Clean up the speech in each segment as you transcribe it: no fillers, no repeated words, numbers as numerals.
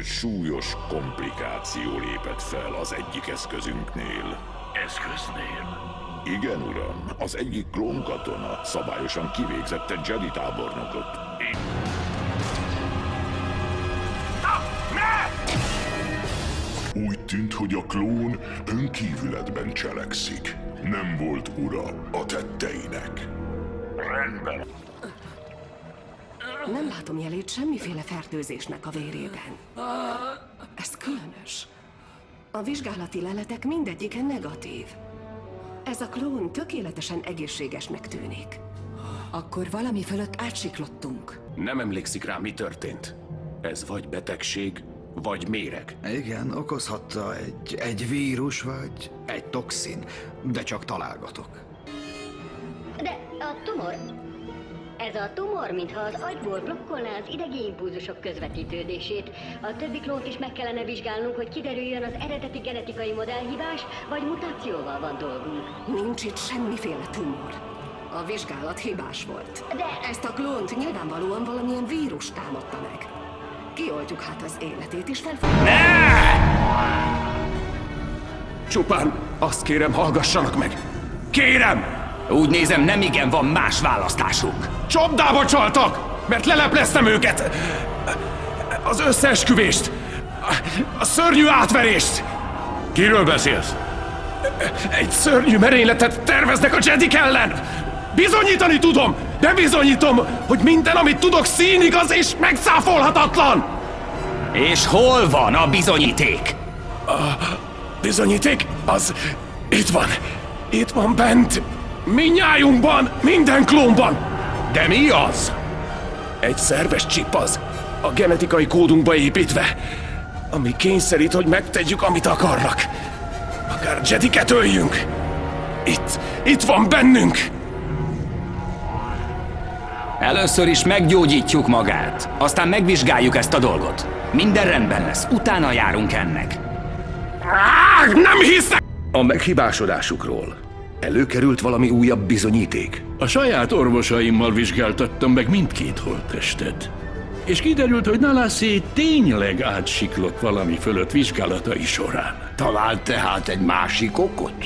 Súlyos komplikáció lépett fel az egyik eszközünknél. Eszköznél? Igen, uram, az egyik klónkatona szabályosan kivégzette Jedi tábornokot. Úgy tűnt, hogy a klón önkívületben cselekszik. Nem volt ura a tetteinek. Rendben. Nem látom jelét semmiféle fertőzésnek a vérében. Ez különös. A vizsgálati leletek mindegyike negatív. Ez a klón tökéletesen egészségesnek tűnik. Akkor valami fölött átsiklottunk. Nem emlékszik rá, mi történt. Ez vagy betegség, vagy méreg. Igen, okozhatta egy vírus vagy egy toxin, de csak találgatok. De a tumor... Ez a tumor, mintha az agyból blokkolná az idegi impulzusok közvetítődését. A többi klónt is meg kellene vizsgálnunk, hogy kiderüljön, az eredeti genetikai modellhibás, vagy mutációval van dolgunk. Nincs itt semmiféle tumor. A vizsgálat hibás volt. De... Ezt a klónt nyilvánvalóan valamilyen vírus támadta meg. Kioltjuk hát az életét, és Csupán azt kérem, hallgassanak meg. Kérem! Úgy nézem, nemigen van más választásuk. Csapdába csaltak, mert lelepleztem őket. Az összeesküvést. A szörnyű átverést. Kiről beszélsz? Egy szörnyű merényletet terveznek a Jedik ellen. Bizonyítani tudom, de bizonyítom, hogy minden, amit tudok, színigaz és megszáfolhatatlan. És hol van a bizonyíték? Bizonyíték? Az... itt van. Itt van bent. Mindnyájunkban, minden klónban. De mi az? Egy szerves chip az, a genetikai kódunkba építve, ami kényszerít, hogy megtegyük, amit akarnak. Akár Jediket öljünk. Itt van bennünk. Először is meggyógyítjuk magát, aztán megvizsgáljuk ezt a dolgot. Minden rendben lesz, utána járunk ennek. Nem hiszek! A meghibásodásukról előkerült valami újabb bizonyíték? A saját orvosaimmal vizsgáltattam meg mindkét holttestet. És kiderült, hogy Nalasé tényleg átsiklott valami fölött vizsgálatai során. Talált tehát egy másik okot?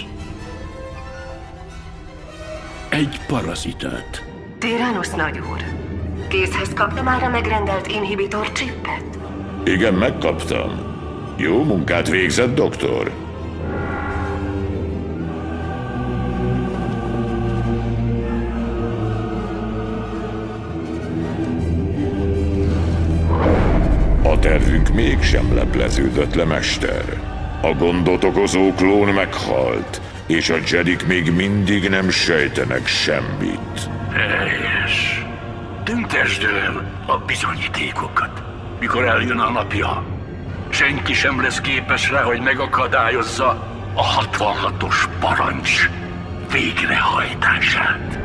Egy parazitát. Tyrannus nagyúr, készhez kapta már a megrendelt inhibitor csippet? Igen, megkaptam. Jó munkát végzett, doktor. A tervünk mégsem lepleződött le, mester. A gondot okozó klón meghalt, és a Jedik még mindig nem sejtenek semmit. Helyes. Tüntesd el a bizonyítékokat. Mikor eljön a napja, senki sem lesz képes rá, hogy megakadályozza a 66-os parancs végrehajtását.